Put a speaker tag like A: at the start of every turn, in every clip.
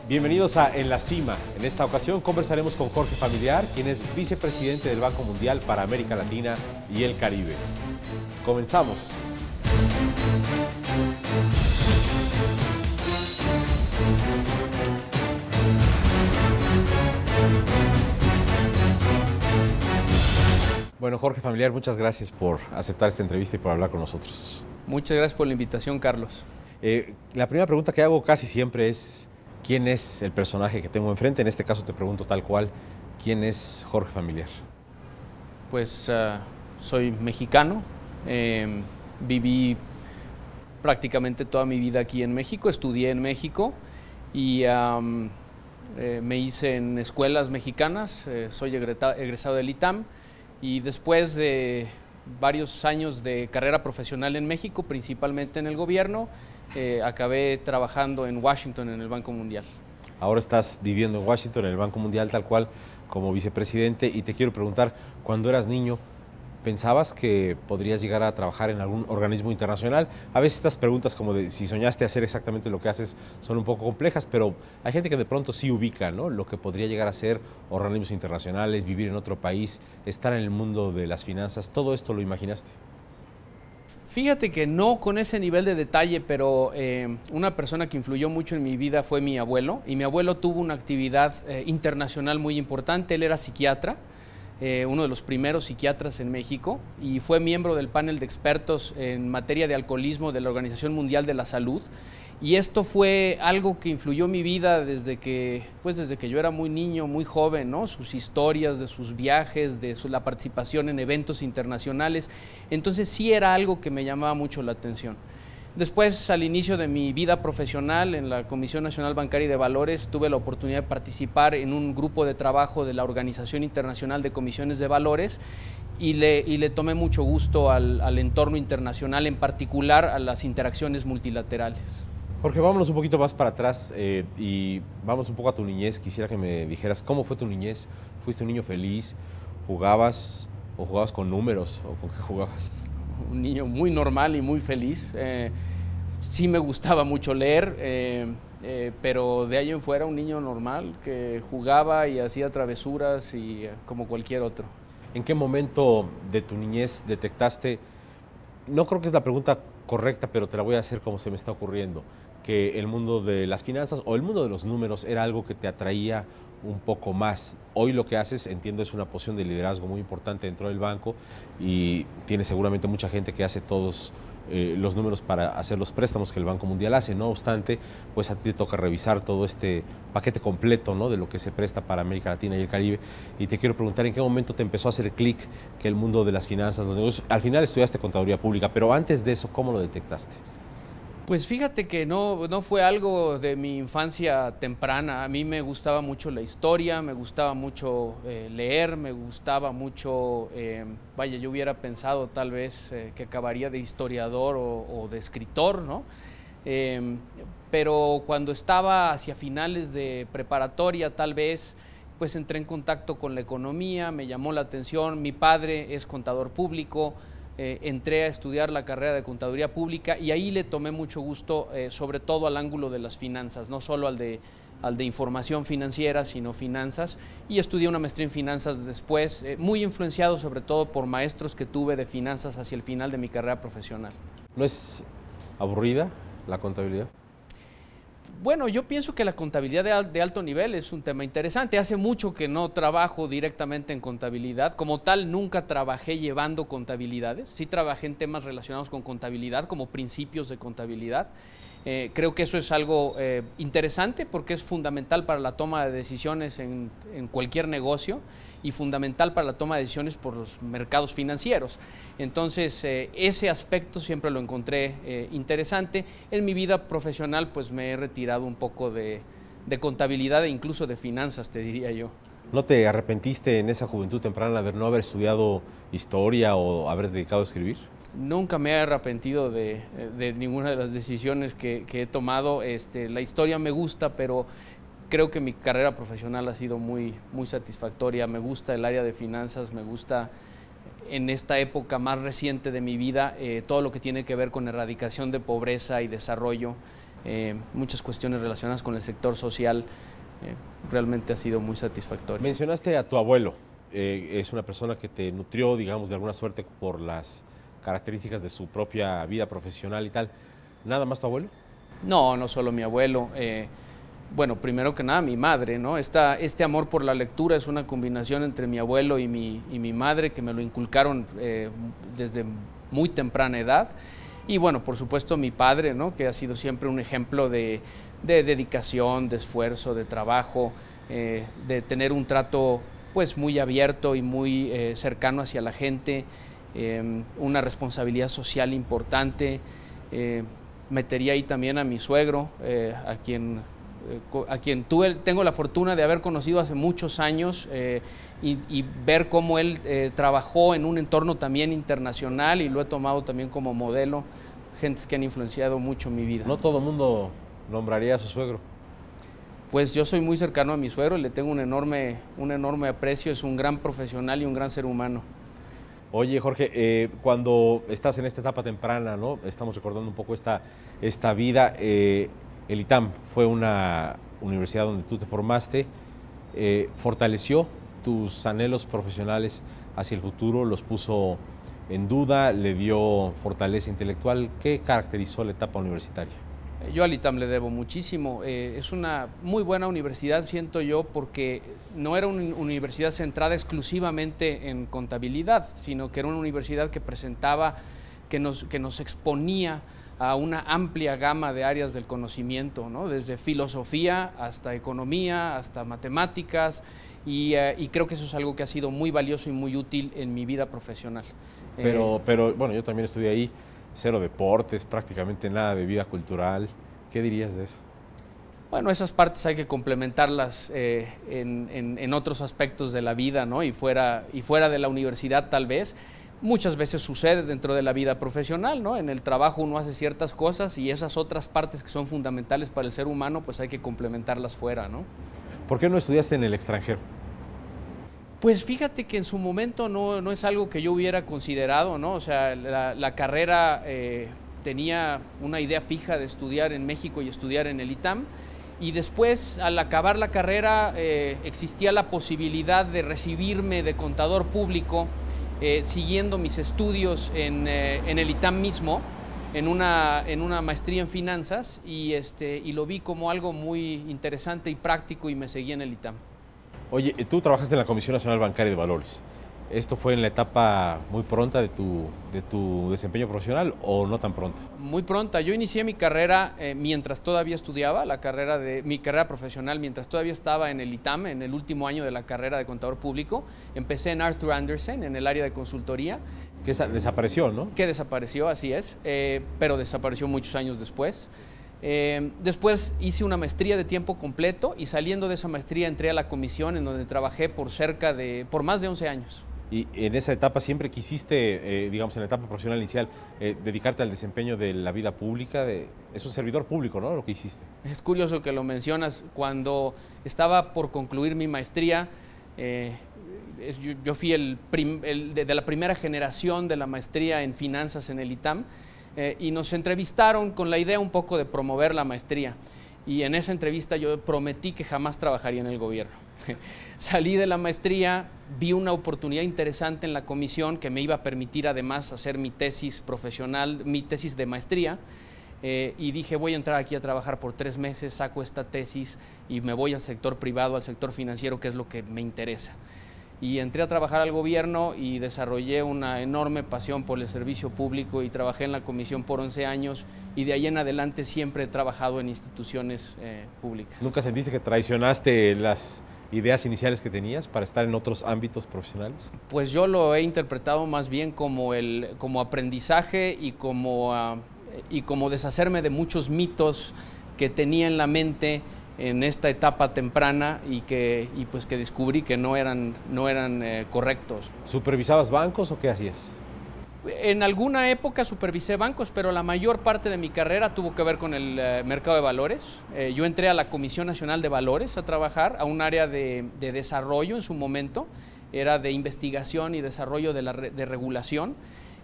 A: Bienvenidos a En la Cima. En esta ocasión conversaremos con Jorge Familiar, quien es vicepresidente del Banco Mundial para América Latina y el Caribe. Comenzamos. Bueno, Jorge Familiar, muchas gracias por aceptar esta entrevista y por hablar con nosotros.
B: Muchas gracias por la invitación, Carlos.
A: La primera pregunta que hago casi siempre es: ¿quién es el personaje que tengo enfrente? En este caso te pregunto tal cual: ¿quién es Jorge Familiar?
B: Pues soy mexicano, viví prácticamente toda mi vida aquí en México, estudié en México y me hice en escuelas mexicanas, soy egresado del ITAM, y después de varios años de carrera profesional en México, principalmente en el gobierno, acabé trabajando en Washington en el Banco Mundial.
A: Ahora estás viviendo en Washington, en el Banco Mundial, tal cual como vicepresidente, y te quiero preguntar, cuando eras niño, ¿pensabas que podrías llegar a trabajar en algún organismo internacional? A veces estas preguntas como de si soñaste hacer exactamente lo que haces son un poco complejas, pero hay gente que de pronto sí ubica, ¿no?, lo que podría llegar a ser organismos internacionales, vivir en otro país, estar en el mundo de las finanzas. ¿Todo esto lo imaginaste?
B: Fíjate que no con ese nivel de detalle, pero una persona que influyó mucho en mi vida fue mi abuelo, y mi abuelo tuvo una actividad internacional muy importante. Él era psiquiatra, uno de los primeros psiquiatras en México, y fue miembro del panel de expertos en materia de alcoholismo de la Organización Mundial de la Salud. Y esto fue algo que influyó mi vida desde que yo era muy niño, muy joven, ¿no? Sus historias, de sus viajes, la participación en eventos internacionales. Entonces sí era algo que me llamaba mucho la atención. Después, al inicio de mi vida profesional en la Comisión Nacional Bancaria y de Valores, tuve la oportunidad de participar en un grupo de trabajo de la Organización Internacional de Comisiones de Valores, y le tomé mucho gusto al entorno internacional, en particular a las interacciones multilaterales.
A: Jorge, vámonos un poquito más para atrás y vamos un poco a tu niñez. Quisiera que me dijeras cómo fue tu niñez. ¿Fuiste un niño feliz? ¿Jugabas o jugabas con números o con qué jugabas?
B: Un niño muy normal y muy feliz. Sí me gustaba mucho leer, pero de ahí en fuera un niño normal que jugaba y hacía travesuras y como cualquier otro.
A: ¿En qué momento de tu niñez detectaste? No creo que es la pregunta correcta, pero te la voy a hacer como se me está ocurriendo, que el mundo de las finanzas o el mundo de los números era algo que te atraía un poco más. Hoy lo que haces, entiendo, es una posición de liderazgo muy importante dentro del banco y tienes seguramente mucha gente que hace todos los números para hacer los préstamos que el Banco Mundial hace. No obstante, pues a ti te toca revisar todo este paquete completo, ¿no?, de lo que se presta para América Latina y el Caribe. Y te quiero preguntar, ¿en qué momento te empezó a hacer clic que el mundo de las finanzas, los negocios? Al final estudiaste contaduría pública, pero antes de eso, ¿cómo lo detectaste?
B: Pues fíjate que no fue algo de mi infancia temprana. A mí me gustaba mucho la historia, me gustaba mucho leer, me gustaba mucho, yo hubiera pensado tal vez que acabaría de historiador o de escritor, ¿no? Pero cuando estaba hacia finales de preparatoria, tal vez, pues entré en contacto con la economía, me llamó la atención. Mi padre es contador público. Entré a estudiar la carrera de contaduría pública y ahí le tomé mucho gusto, sobre todo al ángulo de las finanzas, no solo al de información financiera, sino finanzas, y estudié una maestría en finanzas después, muy influenciado sobre todo por maestros que tuve de finanzas hacia el final de mi carrera profesional.
A: ¿No es aburrida la contabilidad?
B: Bueno, yo pienso que la contabilidad de alto nivel es un tema interesante. Hace mucho que no trabajo directamente en contabilidad. Como tal, nunca trabajé llevando contabilidades. Sí trabajé en temas relacionados con contabilidad, como principios de contabilidad. Creo que eso es algo interesante porque es fundamental para la toma de decisiones en cualquier negocio y fundamental para la toma de decisiones por los mercados financieros. Entonces, ese aspecto siempre lo encontré interesante. En mi vida profesional, pues me he retirado un poco de contabilidad e incluso de finanzas, te diría yo.
A: ¿No te arrepentiste en esa juventud temprana de no haber estudiado historia o haber dedicado a escribir?
B: Nunca me he arrepentido de ninguna de las decisiones que he tomado. La historia me gusta, pero creo que mi carrera profesional ha sido muy satisfactoria. Me gusta el área de finanzas, me gusta en esta época más reciente de mi vida todo lo que tiene que ver con erradicación de pobreza y desarrollo. muchas cuestiones relacionadas con el sector social. Realmente ha sido muy satisfactorio.
A: Mencionaste a tu abuelo, es una persona que te nutrió, digamos, de alguna suerte por las características de su propia vida profesional y tal. ¿Nada más tu abuelo?
B: No, no solo mi abuelo. Bueno, primero que nada mi madre, ¿no? Este amor por la lectura es una combinación entre mi abuelo y mi madre, que me lo inculcaron desde muy temprana edad. Y bueno, por supuesto mi padre, ¿no? Que ha sido siempre un ejemplo de dedicación, de esfuerzo, de trabajo, de tener un trato pues muy abierto y muy cercano hacia la gente, una responsabilidad social importante. Metería ahí también a mi suegro, a quien tengo la fortuna de haber conocido hace muchos años, y ver cómo él trabajó en un entorno también internacional, y lo he tomado también como modelo, gentes que han influenciado mucho mi vida.
A: No todo el mundo nombraría a su suegro.
B: Pues yo soy muy cercano a mi suegro, le tengo un enorme aprecio, es un gran profesional y un gran ser humano.
A: Oye, Jorge, cuando estás en esta etapa temprana, ¿no? Estamos recordando un poco esta vida. El ITAM fue una universidad donde tú te formaste. ¿Fortaleció tus anhelos profesionales hacia el futuro? ¿Los puso en duda? ¿Le dio fortaleza intelectual? ¿Qué caracterizó la etapa universitaria?
B: Yo al ITAM le debo muchísimo. Es una muy buena universidad, siento yo, porque no era una universidad centrada exclusivamente en contabilidad, sino que era una universidad que presentaba, que nos exponía a una amplia gama de áreas del conocimiento, ¿no? Desde filosofía hasta economía, hasta matemáticas, y creo que eso es algo que ha sido muy valioso y muy útil en mi vida profesional.
A: Pero bueno, yo también estudié ahí. Cero deportes, prácticamente nada de vida cultural. ¿Qué dirías de eso?
B: Bueno, esas partes hay que complementarlas en otros aspectos de la vida, ¿no? Y fuera de la universidad tal vez. Muchas veces sucede dentro de la vida profesional, ¿no? En el trabajo uno hace ciertas cosas y esas otras partes que son fundamentales para el ser humano, pues hay que complementarlas fuera, ¿no?
A: ¿Por qué no estudiaste en el extranjero?
B: Pues fíjate que en su momento no es algo que yo hubiera considerado, ¿no? O sea, la carrera tenía una idea fija de estudiar en México y estudiar en el ITAM, y después, al acabar la carrera, existía la posibilidad de recibirme de contador público, siguiendo mis estudios en el ITAM mismo, en una maestría en finanzas, y lo vi como algo muy interesante y práctico, y me seguí en el ITAM.
A: Oye, tú trabajaste en la Comisión Nacional Bancaria de Valores. ¿Esto fue en la etapa muy pronta de tu desempeño profesional o no tan pronta?
B: Muy pronta. Yo inicié mi carrera mientras todavía estudiaba, mi carrera profesional, mientras todavía estaba en el ITAM, en el último año de la carrera de contador público. Empecé en Arthur Andersen, en el área de consultoría.
A: Que desapareció, ¿no?
B: Que desapareció, así es, pero desapareció muchos años después. Después hice una maestría de tiempo completo, y saliendo de esa maestría entré a la comisión, en donde trabajé por más de 11 años.
A: Y en esa etapa siempre quisiste, digamos, en la etapa profesional inicial, dedicarte al desempeño de la vida pública. Es un servidor público, ¿no? Lo que hiciste.
B: Es curioso que lo mencionas. Cuando estaba por concluir mi maestría, yo fui de la primera generación de la maestría en finanzas en el ITAM, y nos entrevistaron con la idea un poco de promover la maestría. Y en esa entrevista yo prometí que jamás trabajaría en el gobierno. Salí de la maestría, vi una oportunidad interesante en la comisión que me iba a permitir además hacer mi tesis profesional, mi tesis de maestría, y dije, voy a entrar aquí a trabajar por 3 meses, saco esta tesis y me voy al sector privado, al sector financiero, que es lo que me interesa. Y entré a trabajar al gobierno y desarrollé una enorme pasión por el servicio público, y trabajé en la comisión por 11 años, y de ahí en adelante siempre he trabajado en instituciones públicas.
A: ¿Nunca sentiste que traicionaste las ideas iniciales que tenías para estar en otros ámbitos profesionales?
B: Pues yo lo he interpretado más bien como aprendizaje y como deshacerme de muchos mitos que tenía en la mente en esta etapa temprana, y pues que descubrí que no eran correctos.
A: ¿Supervisabas bancos o qué hacías?
B: En alguna época supervisé bancos, pero la mayor parte de mi carrera tuvo que ver con el mercado de valores. Yo entré a la Comisión Nacional de Valores a trabajar, a un área de desarrollo en su momento, era de investigación y desarrollo de regulación.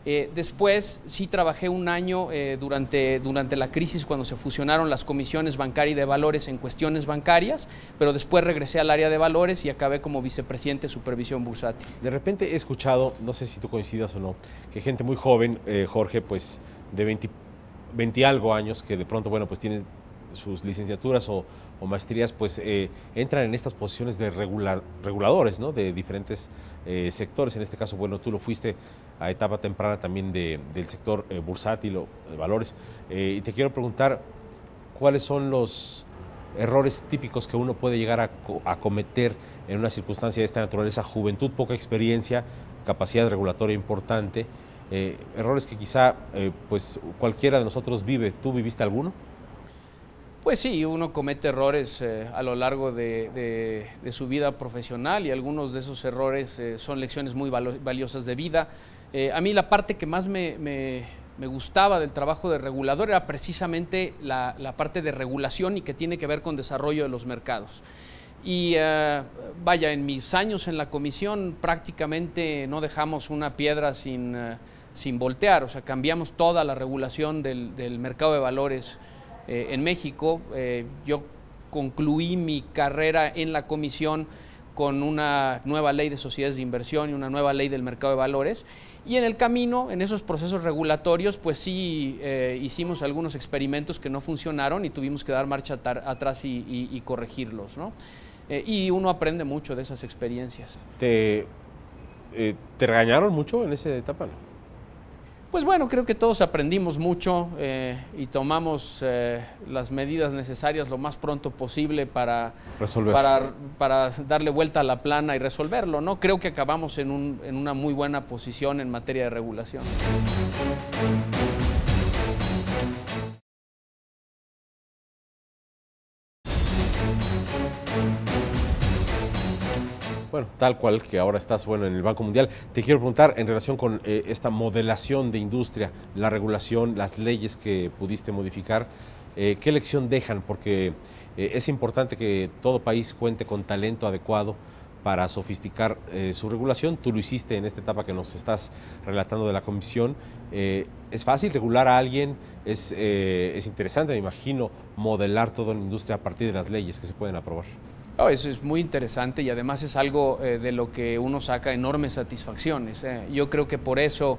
B: Después sí trabajé un año durante la crisis cuando se fusionaron las comisiones bancaria y de valores en cuestiones bancarias, pero después regresé al área de valores y acabé como vicepresidente de supervisión bursátil.
A: De repente he escuchado, no sé si tú coincidas o no, que gente muy joven, Jorge, pues de 20 algo años, que de pronto, bueno, pues tienen sus licenciaturas o maestrías, pues entran en estas posiciones de reguladores, ¿no? De diferentes sectores. En este caso, bueno, tú lo fuiste a etapa temprana también del sector bursátil o de valores. Y te quiero preguntar, ¿cuáles son los errores típicos que uno puede llegar a cometer en una circunstancia de esta naturaleza? Juventud, poca experiencia, capacidad regulatoria importante, errores que quizá pues cualquiera de nosotros vive. ¿Tú viviste alguno?
B: Pues sí, uno comete errores a lo largo de su vida profesional y algunos de esos errores son lecciones muy valiosas de vida. A mí la parte que más me gustaba del trabajo de regulador era precisamente la parte de regulación y que tiene que ver con desarrollo de los mercados. Y vaya, en mis años en la comisión prácticamente no dejamos una piedra sin voltear, o sea, cambiamos toda la regulación del mercado de valores en México. Yo concluí mi carrera en la comisión con una nueva ley de sociedades de inversión y una nueva ley del mercado de valores, y en el camino, en esos procesos regulatorios, pues sí hicimos algunos experimentos que no funcionaron y tuvimos que dar marcha atrás y corregirlos, ¿no? Y uno aprende mucho de esas experiencias.
A: ¿Te regañaron mucho en esa etapa, no?
B: Pues bueno, creo que todos aprendimos mucho y tomamos las medidas necesarias lo más pronto posible para darle vuelta a la plana y resolverlo, ¿no? Creo que acabamos en una muy buena posición en materia de regulación.
A: Bueno, tal cual que ahora estás, bueno, en el Banco Mundial. Te quiero preguntar en relación con esta modelación de industria, la regulación, las leyes que pudiste modificar, ¿qué lección dejan? Porque es importante que todo país cuente con talento adecuado para sofisticar su regulación. Tú lo hiciste en esta etapa que nos estás relatando de la comisión. ¿Es fácil regular a alguien? Es interesante, me imagino, modelar toda una industria a partir de las leyes que se pueden aprobar.
B: Oh, eso es muy interesante y además es algo de lo que uno saca enormes satisfacciones. Yo creo que por eso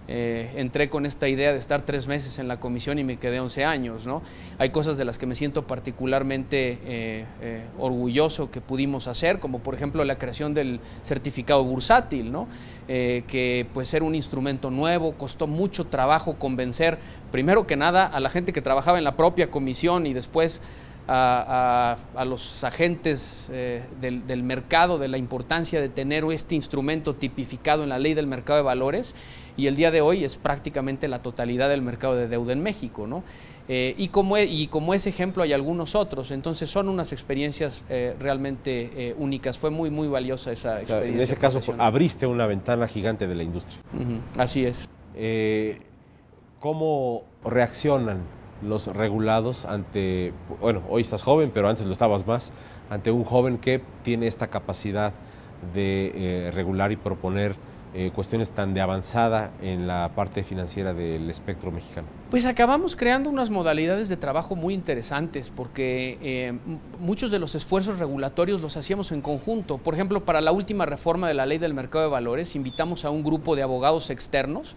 B: entré con esta idea de estar 3 meses en la comisión y me quedé 11 años, ¿no? Hay cosas de las que me siento particularmente orgulloso que pudimos hacer, como por ejemplo la creación del certificado bursátil, ¿no? Que pues era un instrumento nuevo, costó mucho trabajo convencer, primero que nada, a la gente que trabajaba en la propia comisión y después a los agentes del mercado de la importancia de tener este instrumento tipificado en la ley del mercado de valores, y el día de hoy es prácticamente la totalidad del mercado de deuda en México, ¿no? Y como ese ejemplo hay algunos otros, entonces son unas experiencias realmente únicas. Fue muy, muy valiosa esa experiencia.
A: En ese caso abriste una ventana gigante de la industria.
B: Así es.
A: ¿Cómo reaccionan los regulados ante, bueno, hoy estás joven, pero antes lo estabas más, ante un joven que tiene esta capacidad de regular y proponer cuestiones tan de avanzada en la parte financiera del espectro mexicano?
B: Pues acabamos creando unas modalidades de trabajo muy interesantes porque muchos de los esfuerzos regulatorios los hacíamos en conjunto. Por ejemplo, para la última reforma de la ley del mercado de valores, invitamos a un grupo de abogados externos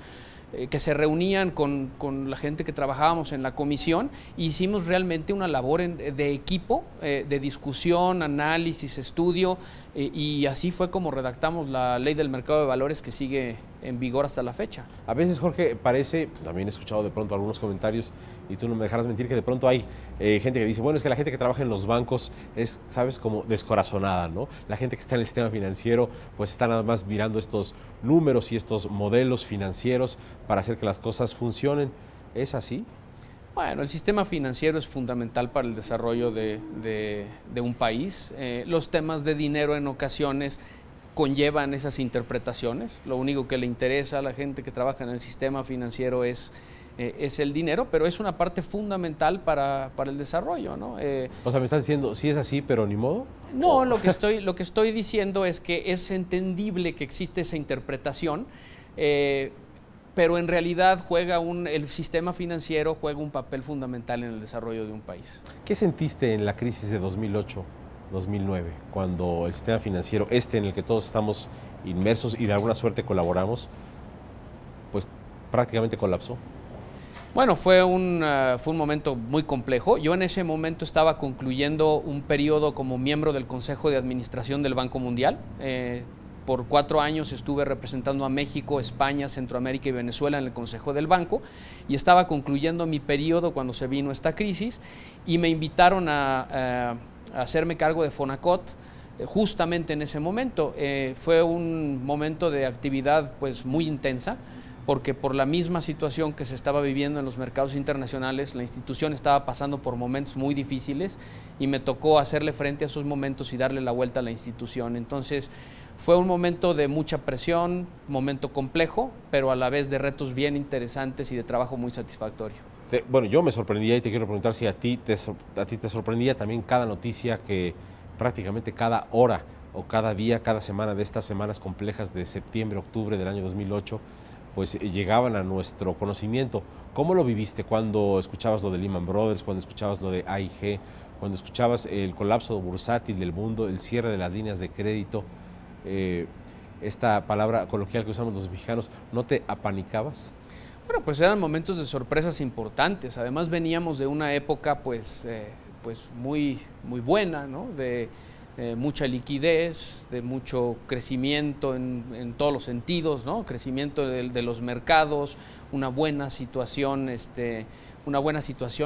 B: que se reunían con la gente que trabajábamos en la comisión, e hicimos realmente una labor de equipo, de discusión, análisis, estudio, y así fue como redactamos la ley del mercado de valores que sigue en vigor hasta la fecha.
A: A veces, Jorge, parece, también he escuchado de pronto algunos comentarios, y tú no me dejarás mentir, que de pronto hay gente que dice, bueno, es que la gente que trabaja en los bancos es, sabes, como descorazonada, ¿no? La gente que está en el sistema financiero, pues está nada más mirando estos números y estos modelos financieros para hacer que las cosas funcionen. ¿Es así?
B: Bueno, el sistema financiero es fundamental para el desarrollo de un país. Los temas de dinero en ocasiones conllevan esas interpretaciones. Lo único que le interesa a la gente que trabaja en el sistema financiero es el dinero, pero es una parte fundamental para el desarrollo, ¿no?
A: O sea, me estás diciendo, sí es así, pero ni modo.
B: No, lo que estoy diciendo es que es entendible que existe esa interpretación, pero en realidad el sistema financiero juega un papel fundamental en el desarrollo de un país.
A: ¿Qué sentiste en la crisis de 2008-2009, cuando el sistema financiero, en el que todos estamos inmersos y de alguna suerte colaboramos, pues prácticamente colapsó?
B: Bueno, fue un momento muy complejo. Yo en ese momento estaba concluyendo un periodo como miembro del Consejo de Administración del Banco Mundial. Por 4 años estuve representando a México, España, Centroamérica y Venezuela en el Consejo del Banco, y estaba concluyendo mi periodo cuando se vino esta crisis, y me invitaron a hacerme cargo de Fonacot justamente en ese momento. Fue un momento de actividad pues muy intensa, porque por la misma situación que se estaba viviendo en los mercados internacionales, la institución estaba pasando por momentos muy difíciles y me tocó hacerle frente a esos momentos y darle la vuelta a la institución. Entonces fue un momento de mucha presión, momento complejo, pero a la vez de retos bien interesantes y de trabajo muy satisfactorio.
A: Bueno, yo me sorprendía, y te quiero preguntar si a ti te sorprendía también cada noticia, que prácticamente cada hora o cada día, cada semana de estas semanas complejas de septiembre, octubre del año 2008, pues llegaban a nuestro conocimiento. ¿Cómo lo viviste cuando escuchabas lo de Lehman Brothers, cuando escuchabas lo de AIG, cuando escuchabas el colapso bursátil del mundo, el cierre de las líneas de crédito? Esta palabra coloquial que usamos los mexicanos, ¿no te apanicabas?
B: Bueno, pues eran momentos de sorpresas importantes. Además veníamos de una época pues muy buena, ¿no? De mucha liquidez, de mucho crecimiento en todos los sentidos, ¿no? Crecimiento de los mercados, una buena situación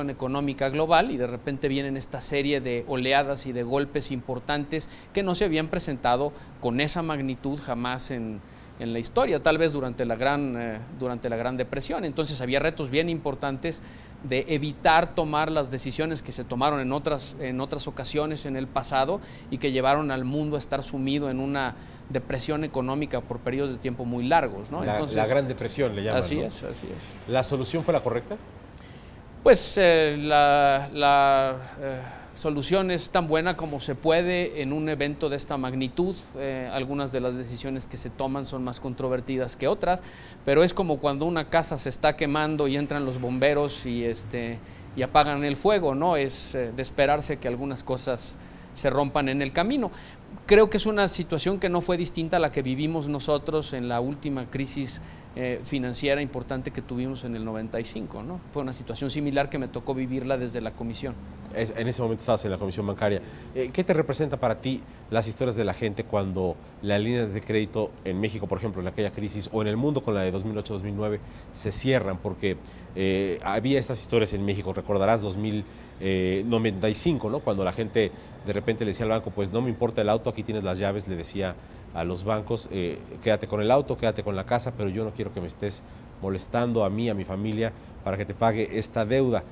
B: económica global, y de repente vienen esta serie de oleadas y de golpes importantes que no se habían presentado con esa magnitud jamás en la historia, tal vez durante la Gran Depresión. Entonces había retos bien importantes de evitar tomar las decisiones que se tomaron en otras ocasiones en el pasado y que llevaron al mundo a estar sumido en una depresión económica por periodos de tiempo muy largos, ¿no?
A: Entonces, la Gran Depresión le llaman,
B: así
A: ¿no?
B: es.
A: ¿La solución fue la correcta?
B: Pues la solución es tan buena como se puede en un evento de esta magnitud. Algunas de las decisiones que se toman son más controvertidas que otras, pero es como cuando una casa se está quemando y entran los bomberos y apagan el fuego, ¿no? Es de esperarse que algunas cosas se rompan en el camino. Creo que es una situación que no fue distinta a la que vivimos nosotros en la última crisis financiera importante que tuvimos en el 95, ¿no? Fue una situación similar que me tocó vivirla desde la comisión.
A: En ese momento estabas en la comisión bancaria. ¿Qué te representa para ti las historias de la gente cuando las líneas de crédito en México, por ejemplo, en aquella crisis, o en el mundo con la de 2008-2009, se cierran? Porque había estas historias en México, recordarás 2095, ¿no? Cuando la gente de repente le decía al banco, pues no me importa el auto, aquí tienes las llaves, le decía a los bancos, quédate con el auto, quédate con la casa, pero yo no quiero que me estés molestando a mí, a mi familia, para que te pague esta deuda.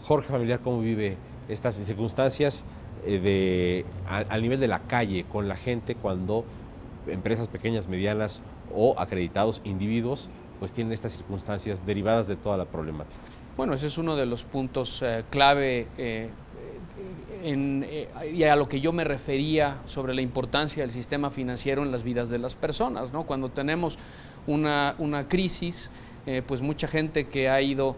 A: Jorge Familiar, ¿cómo vive estas circunstancias al nivel de la calle, con la gente, cuando empresas pequeñas, medianas o acreditados individuos pues tienen estas circunstancias derivadas de toda la problemática?
B: Bueno, ese es uno de los puntos clave y a lo que yo me refería sobre la importancia del sistema financiero en las vidas de las personas, ¿no? Cuando tenemos una crisis, pues mucha gente que ha ido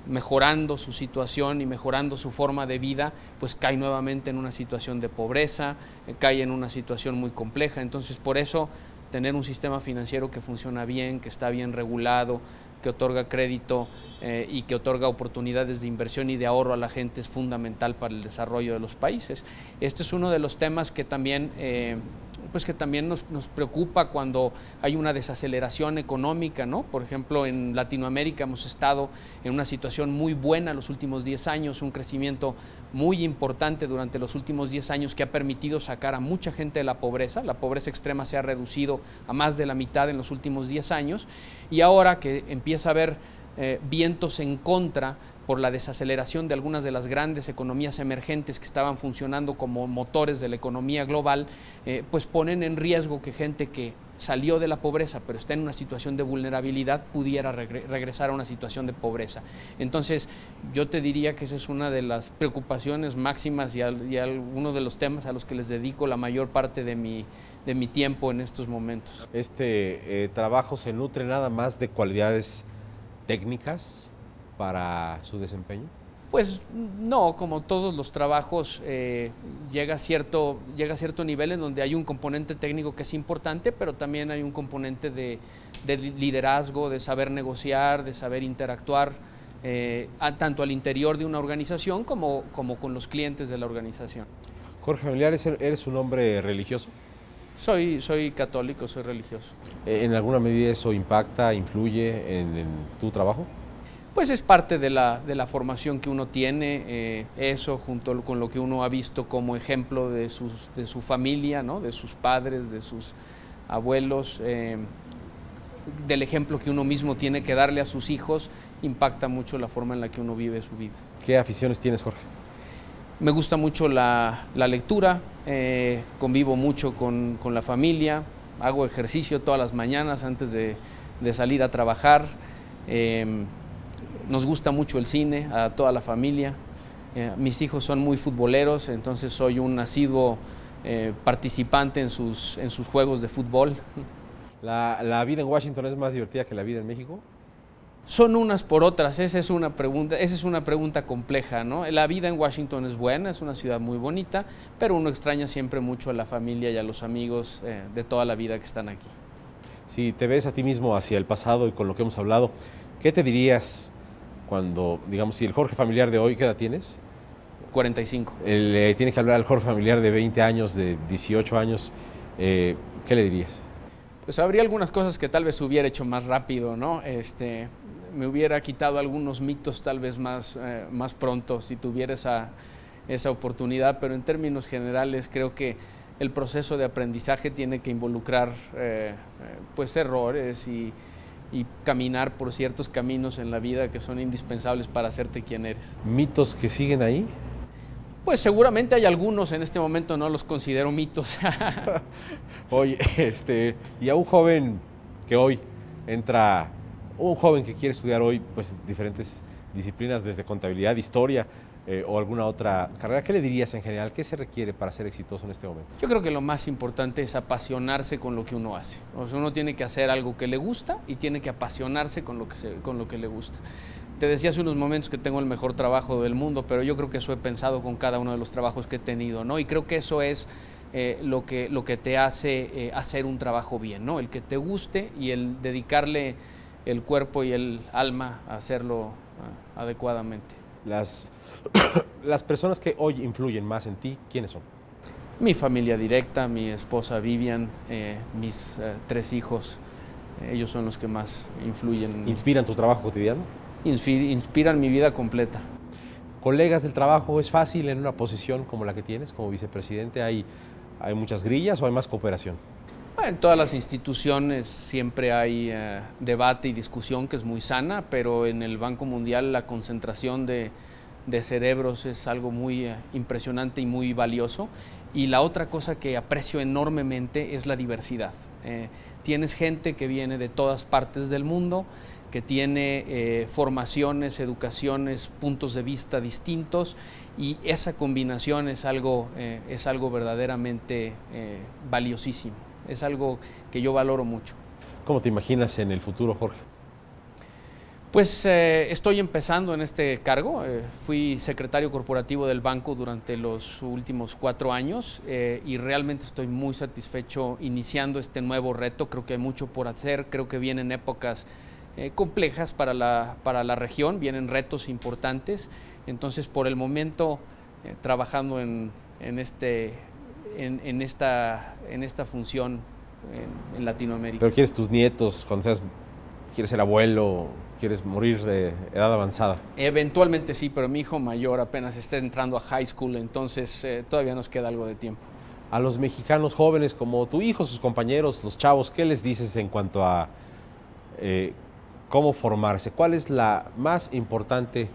B: mejorando su situación y mejorando su forma de vida, pues cae nuevamente en una situación de pobreza, cae en una situación muy compleja. Entonces, por eso, tener un sistema financiero que funciona bien, que está bien regulado, que otorga crédito y que otorga oportunidades de inversión y de ahorro a la gente es fundamental para el desarrollo de los países. Este es uno de los temas que también nos preocupa cuando hay una desaceleración económica, ¿no? Por ejemplo, en Latinoamérica hemos estado en una situación muy buena los últimos 10 años, un crecimiento muy importante durante los últimos 10 años que ha permitido sacar a mucha gente de la pobreza. La pobreza extrema se ha reducido a más de la mitad en los últimos 10 años, y ahora que empieza a haber vientos en contra por la desaceleración de algunas de las grandes economías emergentes que estaban funcionando como motores de la economía global, pues ponen en riesgo que gente que salió de la pobreza pero está en una situación de vulnerabilidad pudiera regresar a una situación de pobreza. Entonces yo te diría que esa es una de las preocupaciones máximas y uno de los temas a los que les dedico la mayor parte de de mi tiempo en estos momentos.
A: ¿Este trabajo se nutre nada más de cualidades técnicas para su desempeño?
B: Pues no, como todos los trabajos, llega a cierto nivel en donde hay un componente técnico que es importante, pero también hay un componente de liderazgo, de saber negociar, de saber interactuar, tanto al interior de una organización como con los clientes de la organización.
A: Jorge Familiar, ¿eres un hombre religioso?
B: Soy católico, soy religioso.
A: ¿En alguna medida eso impacta, influye en tu trabajo?
B: Pues es parte de la formación que uno tiene, eso junto con lo que uno ha visto como ejemplo de su familia, ¿no? De sus padres, de sus abuelos, del ejemplo que uno mismo tiene que darle a sus hijos, impacta mucho la forma en la que uno vive su vida.
A: ¿Qué aficiones tienes, Jorge?
B: Me gusta mucho la lectura, convivo mucho con la familia, hago ejercicio todas las mañanas antes de salir a trabajar. Nos gusta mucho el cine, a toda la familia. Mis hijos son muy futboleros, entonces soy un asiduo participante en sus juegos de fútbol.
A: ¿La vida en Washington es más divertida que la vida en México?
B: Son unas por otras, esa es una pregunta compleja, ¿no? La vida en Washington es buena, es una ciudad muy bonita, pero uno extraña siempre mucho a la familia y a los amigos de toda la vida que están aquí.
A: Si te ves a ti mismo hacia el pasado y con lo que hemos hablado, ¿qué te dirías cuando, digamos, si el Jorge Familiar de hoy, ¿qué edad tienes?
B: 45.
A: Tienes que hablar al Jorge Familiar de 20 años, de 18 años, ¿qué le dirías?
B: Pues habría algunas cosas que tal vez hubiera hecho más rápido, ¿no? Me hubiera quitado algunos mitos tal vez más pronto si tuviera esa oportunidad, pero en términos generales creo que el proceso de aprendizaje tiene que involucrar pues errores y caminar por ciertos caminos en la vida que son indispensables para hacerte quien eres.
A: ¿Mitos que siguen ahí?
B: Pues seguramente hay algunos, en este momento no los considero mitos.
A: Oye, y a un joven que hoy entra, un joven que quiere estudiar hoy pues diferentes disciplinas desde contabilidad, historia o alguna otra carrera, ¿qué le dirías en general? ¿Qué se requiere para ser exitoso en este momento?
B: Yo creo que lo más importante es apasionarse con lo que uno hace. O sea, uno tiene que hacer algo que le gusta y tiene que apasionarse con lo que le gusta. Te decía hace unos momentos que tengo el mejor trabajo del mundo, pero yo creo que eso he pensado con cada uno de los trabajos que he tenido, ¿no? Y creo que eso es lo que te hace hacer un trabajo bien, ¿no? El que te guste y el dedicarle el cuerpo y el alma a hacerlo adecuadamente.
A: Las personas que hoy influyen más en ti, ¿quiénes son?
B: Mi familia directa, mi esposa Vivian, mis 3 hijos, ellos son los que más influyen.
A: ¿Inspiran tu trabajo cotidiano?
B: Inspiran mi vida completa.
A: ¿Colegas del trabajo es fácil en una posición como la que tienes, como vicepresidente? ¿Hay muchas grillas o hay más cooperación?
B: Bueno, en todas las instituciones siempre hay debate y discusión que es muy sana, pero en el Banco Mundial la concentración de cerebros es algo muy impresionante y muy valioso. Y la otra cosa que aprecio enormemente es la diversidad. Tienes gente que viene de todas partes del mundo, que tiene formaciones, educaciones, puntos de vista distintos, y esa combinación es algo verdaderamente valiosísimo. Es algo que yo valoro mucho.
A: ¿Cómo te imaginas en el futuro, Jorge?
B: Pues estoy empezando en este cargo. Fui secretario corporativo del banco durante los últimos 4 años y realmente estoy muy satisfecho iniciando este nuevo reto. Creo que hay mucho por hacer, creo que vienen épocas complejas para la región, vienen retos importantes. Entonces, por el momento, trabajando en esta función en Latinoamérica.
A: ¿Pero quieres tus nietos cuando seas, quieres ser abuelo, quieres morir de edad avanzada?
B: Eventualmente sí, pero mi hijo mayor apenas está entrando a high school, entonces todavía nos queda algo de tiempo.
A: A los mexicanos jóvenes como tu hijo, sus compañeros, los chavos, ¿qué les dices en cuanto a cómo formarse? ¿Cuál es la más importante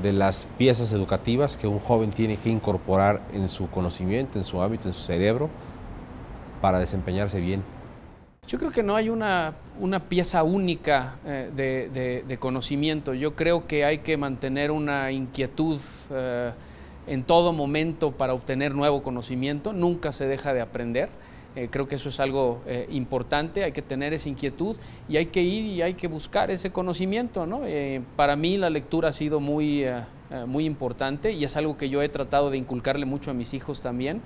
A: de las piezas educativas que un joven tiene que incorporar en su conocimiento, en su hábito, en su cerebro, para desempeñarse bien?
B: Yo creo que no hay una pieza única de conocimiento. Yo creo que hay que mantener una inquietud en todo momento para obtener nuevo conocimiento. Nunca se deja de aprender. Creo que eso es algo importante, hay que tener esa inquietud y hay que ir y hay que buscar ese conocimiento, ¿no? Para mí la lectura ha sido muy importante y es algo que yo he tratado de inculcarle mucho a mis hijos también.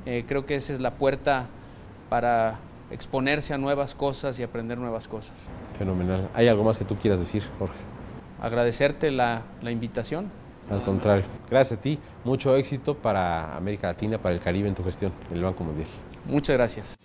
B: Creo que esa es la puerta para exponerse a nuevas cosas y aprender nuevas cosas.
A: Fenomenal. ¿Hay algo más que tú quieras decir, Jorge?
B: Agradecerte la invitación.
A: Al contrario. Gracias a ti. Mucho éxito para América Latina, para el Caribe en tu gestión en el Banco Mundial.
B: Muchas gracias.